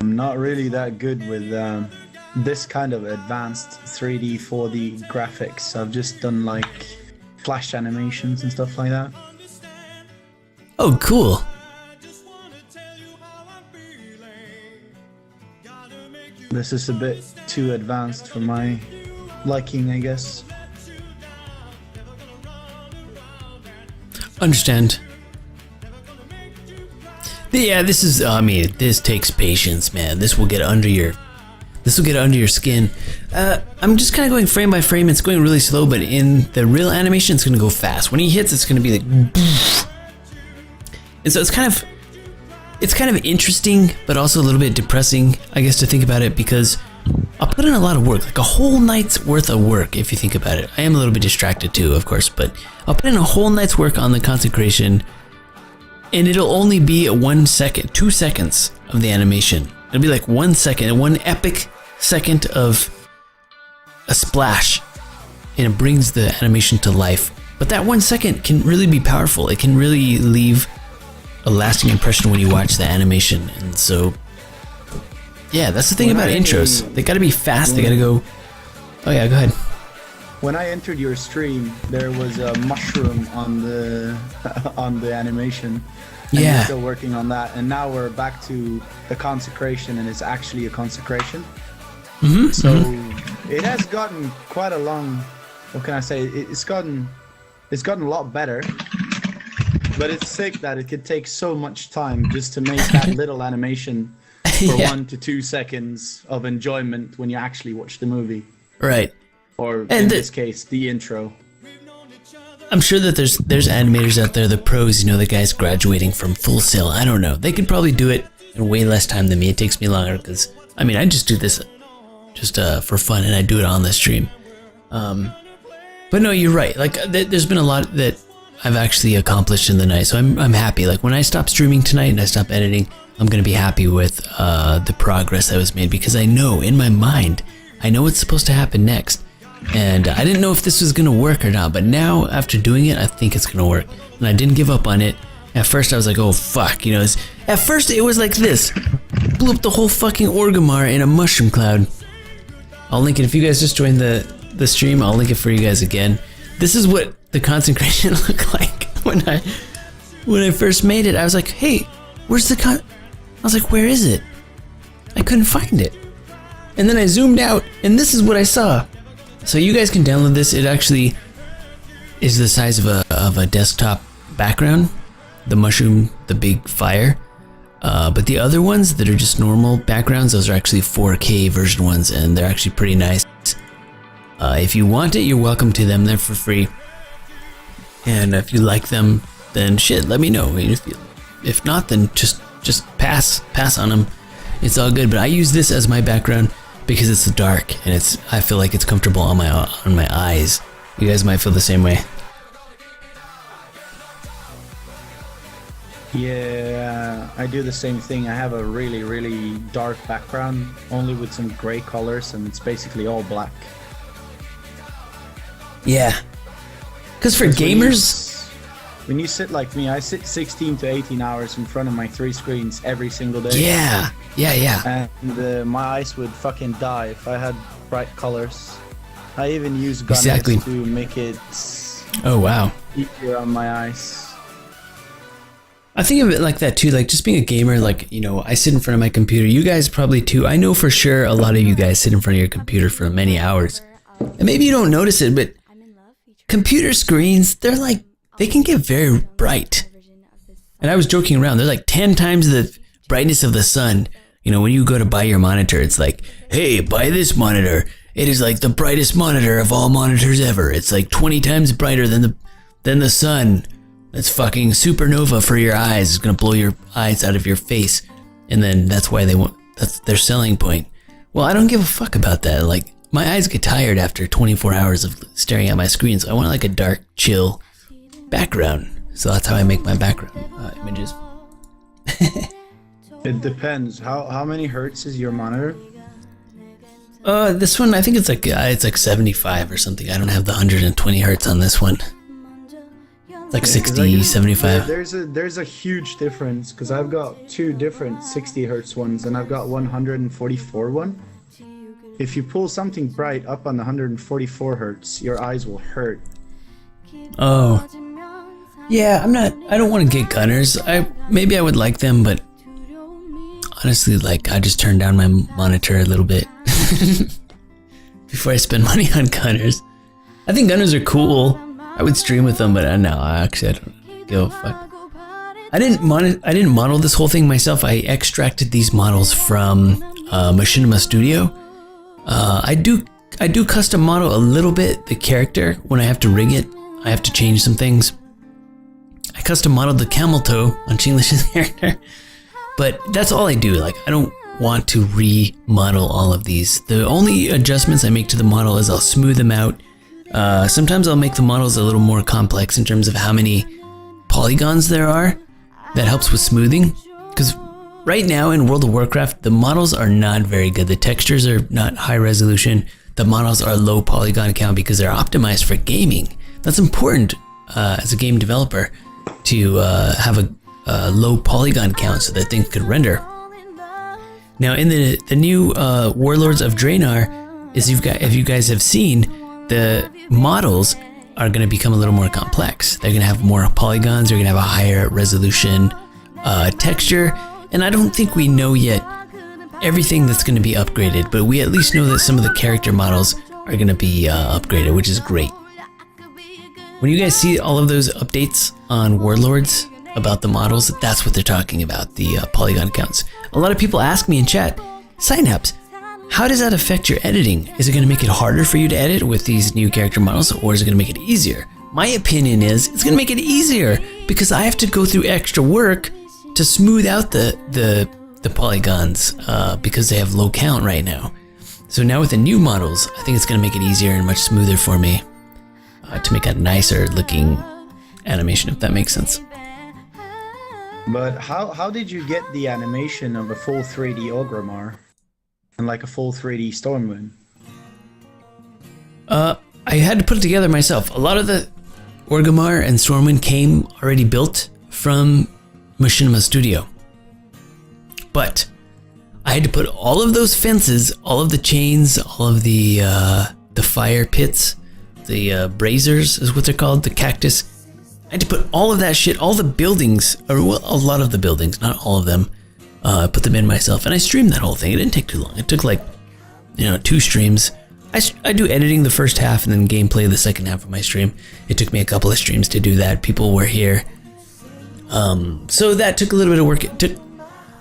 I'm not really that good with this kind of advanced 3D, 4D graphics. I've just done like flash animations and stuff like that. Oh, cool. This is a bit too advanced for my liking, I guess. Understand. Yeah, this is, I mean, this takes patience, man. This will get under your skin. I'm just kind of going frame by frame. It's going really slow, but in the real animation, it's going to go fast. When he hits, it's going to be like, poof. And so it's kind of interesting, but also a little bit depressing, I guess, to think about it, because I'll put in a lot of work, like a whole night's worth of work, if you think about it. I am a little bit distracted too, of course, but I'll put in a whole night's work on the consecration, and it'll only be 1 second, 2 seconds of the animation. It'll be like 1 second, one epic second of a splash, and it brings the animation to life. But that 1 second can really be powerful. It can really leave a lasting impression when you watch the animation. And so, yeah, that's the thing about intros. They gotta be fast, they gotta go... Oh yeah, go ahead. When I entered your stream, there was a mushroom on the on the animation. And Yeah. we're still working on that. And now we're back to the consecration, and it's actually a consecration. So it has gotten quite a long... What can I say? It's gotten a lot better. But it's sick that it could take so much time just to make that little animation for Yeah. 1 to 2 seconds of enjoyment when you actually watch the movie. Right. Or And in this case, the intro. I'm sure that there's animators out there, the pros, you know, the guys graduating from Full Sail. I don't know. They could probably do it in way less time than me. It takes me longer because, I mean, I just do this just for fun, and I do it on the stream. But no, you're right. Like, there's been a lot that I've actually accomplished in the night, so I'm happy. Like, when I stop streaming tonight and I stop editing, I'm gonna be happy with the progress that was made, because I know in my mind, I know what's supposed to happen next. And I didn't know if this was gonna work or not, but now after doing it, I think it's gonna work. And I didn't give up on it. At first I was like, oh fuck, you know, at first it was like this. Blew up the whole fucking Orgrimmar in a mushroom cloud. I'll link it, if you guys just joined the stream, I'll link it for you guys again. This is what the consecration looked like when I first made it. I was like, hey, where's the I was like, where is it? I couldn't find it. And then I zoomed out, and this is what I saw. So you guys can download this. It actually is the size of a desktop background. The mushroom, the big fire. But the other ones that are just normal backgrounds, those are actually 4K version ones, and they're actually pretty nice. If you want it, you're welcome to them. They're for free. And if you like them, then shit, let me know. If not, then just pass on them. It's all good. But I use this as my background because it's dark, and I feel like it's comfortable on my eyes. You guys might feel the same way. Yeah, I do the same thing. I have a really, really dark background, only with some gray colors, and it's basically all black. Yeah. Because for gamers... When you sit like me, I sit 16 to 18 hours in front of my 3 screens every single day. Yeah. And my eyes would fucking die if I had bright colors. I even use gunnets Exactly. to make it Oh, wow. easier on my eyes. I think of it like that too, like just being a gamer, like, you know, I sit in front of my computer. You guys probably too. I know for sure a lot of you guys sit in front of your computer for many hours. And maybe you don't notice it, but computer screens, they can get very bright. And I was joking around, they're like 10 times the brightness of the sun. You know, when you go to buy your monitor, it's like, hey, buy this monitor. It is like the brightest monitor of all monitors ever. It's like 20 times brighter than the sun. That's fucking supernova for your eyes. It's gonna blow your eyes out of your face. And then that's why that's their selling point. Well, I don't give a fuck about that. Like, my eyes get tired after 24 hours of staring at my screen, so I want like a dark, chill background. So that's how I make my background images. It depends. How many hertz is your monitor? This one, I think it's like 75 or something. I don't have the 120 hertz on this one. It's like Yeah, 'cause 60, 75. There's a huge difference because I've got two different 60 hertz ones and I've got 144 one. If you pull something bright up on the 144 hertz, your eyes will hurt. Oh. Yeah, I don't want to get gunners. Maybe I would like them, but honestly, like, I just turn down my monitor a little bit before I spend money on gunners. I think gunners are cool. I would stream with them, but no, I don't give a fuck. I didn't model this whole thing myself. I extracted these models from Machinima Studio. I do custom model a little bit the character when I have to rig it. I have to change some things. I custom modeled the camel toe on Chinglish's character, but that's all I do. Like, I don't want to remodel all of these. The only adjustments I make to the model is I'll smooth them out. Sometimes I'll make the models a little more complex in terms of how many polygons there are. That helps with smoothing, because right now in World of Warcraft, the models are not very good. The textures are not high resolution. The models are low polygon count because they're optimized for gaming. That's important as a game developer to have a low polygon count so that things could render. Now in the new Warlords of Draenor, if you guys have seen, the models are going to become a little more complex. They're going to have more polygons. They're going to have a higher resolution texture. And I don't think we know yet everything that's going to be upgraded, but we at least know that some of the character models are going to be upgraded, which is great. When you guys see all of those updates on Warlords about the models, that's what they're talking about, the polygon counts. A lot of people ask me in chat, Synapse, how does that affect your editing? Is it going to make it harder for you to edit with these new character models, or is it going to make it easier? My opinion is it's going to make it easier because I have to go through extra work to smooth out the polygons because they have low count right now. So now with the new models, I think it's going to make it easier and much smoother for me to make a nicer looking animation, if that makes sense. But how did you get the animation of a full 3D Ogrimmar and like a full 3D Stormwind? I had to put it together myself. A lot of the Orgrimmar and Stormwind came already built from Machinima Studio. But I had to put all of those fences, all of the chains, all of the fire pits, the braziers is what they're called, the cactus. I had to put all of that shit, all the buildings, or well, a lot of the buildings, not all of them, I put them in myself, and I streamed that whole thing. It didn't take too long. It took like, 2 streams. I do editing the first half and then gameplay the second half of my stream. It took me a couple of streams to do that. People were here. So that took a little bit of work. It took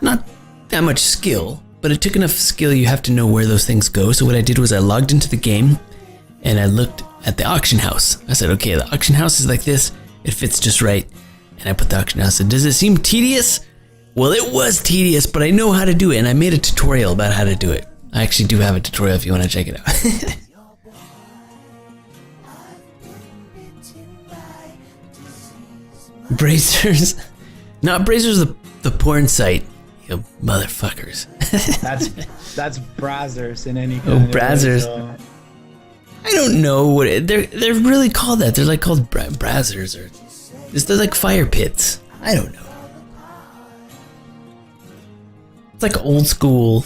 not that much skill, but it took enough skill. You have to know where those things go. So what I did was I logged into the game and I looked at the auction house. I said, okay, the auction house is like this. It fits just right. And I put the auction house in. Does it seem tedious? Well, it was tedious, but I know how to do it. And I made a tutorial about how to do it. I actually do have a tutorial if you want to check it out. Brazers. Not Brazers, the porn site. You motherfuckers. that's Brazzers in any kind of Brazzers. way, so. I don't know what they're really called that. They're like called Brazzers, or they're like fire pits. I don't know. It's like old school,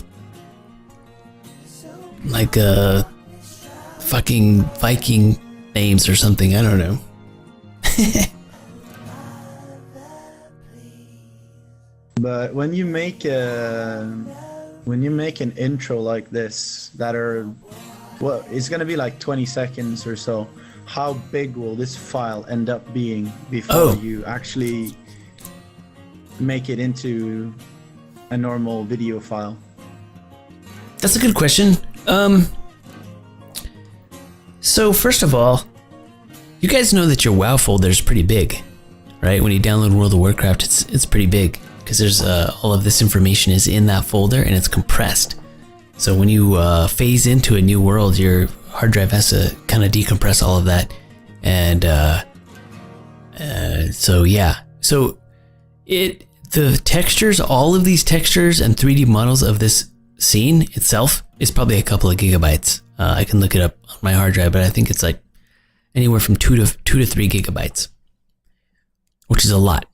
like fucking Viking names or something. I don't know. But when you make an intro like this that are, well, it's gonna be like 20 seconds or so, how big will this file end up being before you actually make it into a normal video file? That's a good question. So first of all, you guys know that your WoW folder is pretty big, right? When you download World of Warcraft, it's pretty big because there's all of this information is in that folder and it's compressed. So when you phase into a new world, your hard drive has to kind of decompress all of that, and so yeah. So the textures, all of these textures and 3D models of this scene itself is probably a couple of gigabytes. I can look it up on my hard drive, but I think it's like anywhere from 2 to 3 gigabytes. which is a lot.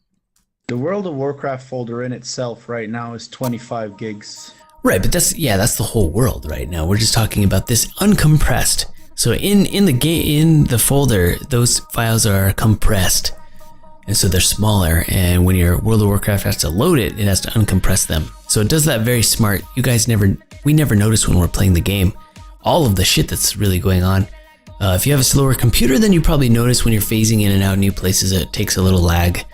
The World of Warcraft folder in itself right now is 25 gigs. Right, but that's the whole world right now. We're just talking about this uncompressed. So in the folder, those files are compressed, and so they're smaller. And when your World of Warcraft has to load it, it has to uncompress them. So it does that very smart. We never notice when we're playing the game all of the shit that's really going on. If you have a slower computer, then you probably notice when you're phasing in and out new places, it takes a little lag.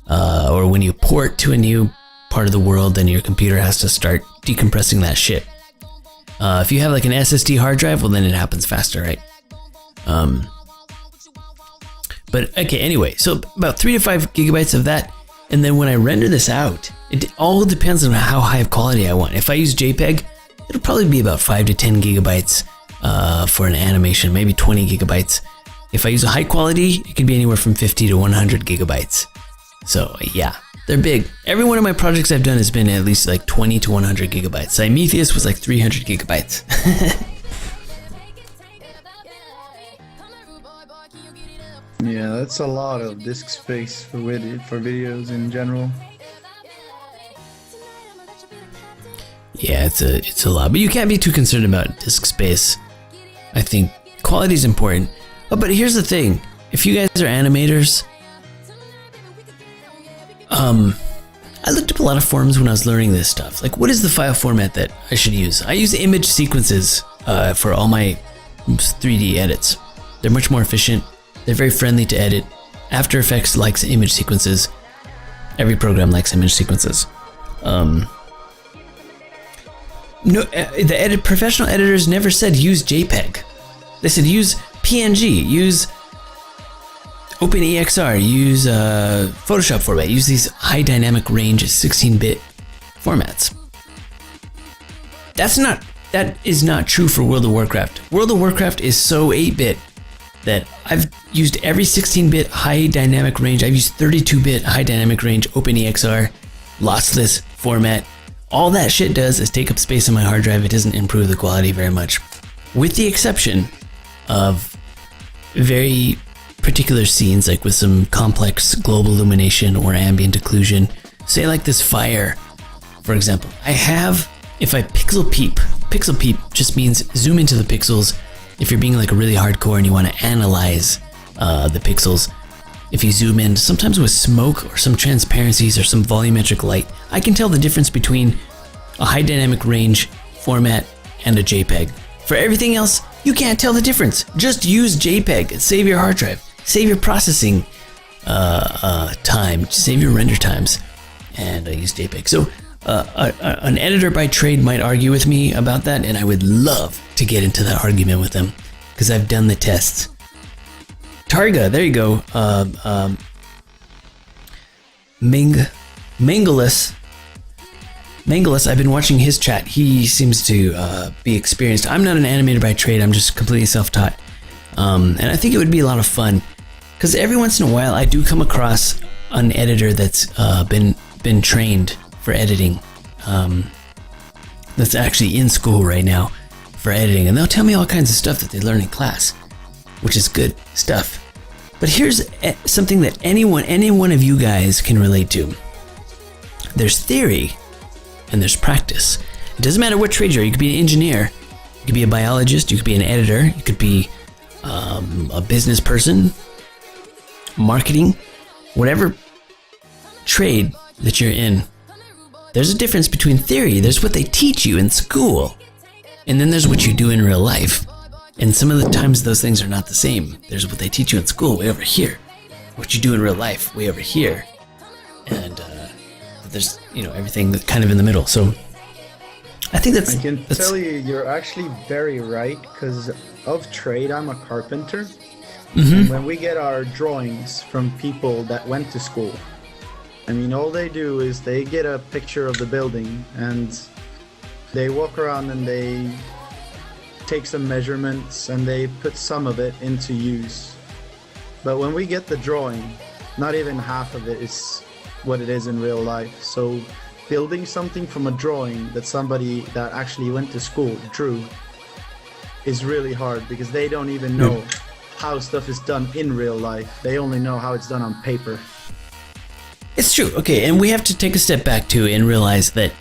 Or when you port to a new part of the world, then your computer has to start decompressing that shit. If you have like an SSD hard drive, well, then it happens faster, right? But okay, anyway, so about 3 to 5 gigabytes of that. And then when I render this out, it all depends on how high of quality I want. If I use JPEG, it'll probably be about 5 to 10 gigabytes for an animation, maybe 20 gigabytes. If I use a high quality, it could be anywhere from 50 to 100 gigabytes. So yeah, they're big. Every one of my projects I've done has been at least like 20 to 100 gigabytes. Prometheus was like 300 gigabytes. Yeah, that's a lot of disk space for videos in general. Yeah, it's a lot, but you can't be too concerned about disk space. I think quality is important. Oh, but here's the thing: if you guys are animators, I looked up a lot of forums when I was learning this stuff. Like, what is the file format that I should use? I use image sequences for all my 3D edits. They're much more efficient. They're very friendly to edit. After Effects likes image sequences. Every program likes image sequences. The professional editors never said use JPEG. They said use PNG, use OpenEXR, use Photoshop format, use these high dynamic range 16-bit formats. That is not true for World of Warcraft. World of Warcraft is so 8-bit that I've used every 16-bit high dynamic range. I've used 32-bit high dynamic range OpenEXR, lossless format. All that shit does is take up space on my hard drive. It doesn't improve the quality very much, with the exception of very particular scenes, like with some complex global illumination or ambient occlusion. Say like this fire, for example. If I pixel peep just means zoom into the pixels. If you're being like really hardcore and you want to analyze the pixels, if you zoom in, sometimes with smoke or some transparencies or some volumetric light, I can tell the difference between a high dynamic range format and a JPEG. For everything else, you can't tell the difference. Just use JPEG. Save your hard drive. Save your processing time. Save your render times. And use JPEG. So an editor by trade might argue with me about that, and I would love to get into that argument with them because I've done the tests. Targa, there you go. Mangalus, I've been watching his chat. He seems to be experienced. I'm not an animator by trade. I'm just completely self-taught. And I think it would be a lot of fun because every once in a while I do come across an editor that's been trained for editing. That's actually in school right now for editing, and they'll tell me all kinds of stuff that they learn in class, which is good stuff. But here's something that any one of you guys can relate to. There's theory and there's practice. It doesn't matter what trade you are. You could be an engineer, you could be a biologist, you could be an editor, you could be a business person, marketing, whatever trade that you're in. There's a difference between theory. There's what they teach you in school, and then there's what you do in real life. And some of the times those things are not the same. There's what they teach you in school way over here, what you do in real life way over here, and there's everything that's kind of in the middle. So I think I can tell you, you're actually very right, because of trade, I'm a carpenter. Mm-hmm. And when we get our drawings from people that went to school, I mean, all they do is they get a picture of the building and they walk around and they take some measurements and they put some of it into use. But when we get the drawing, not even half of it is what it is in real life. So building something from a drawing that somebody that actually went to school drew is really hard, because they don't even know how stuff is done in real life. They only know how it's done on paper. It's true. Okay, and we have to take a step back too and realize that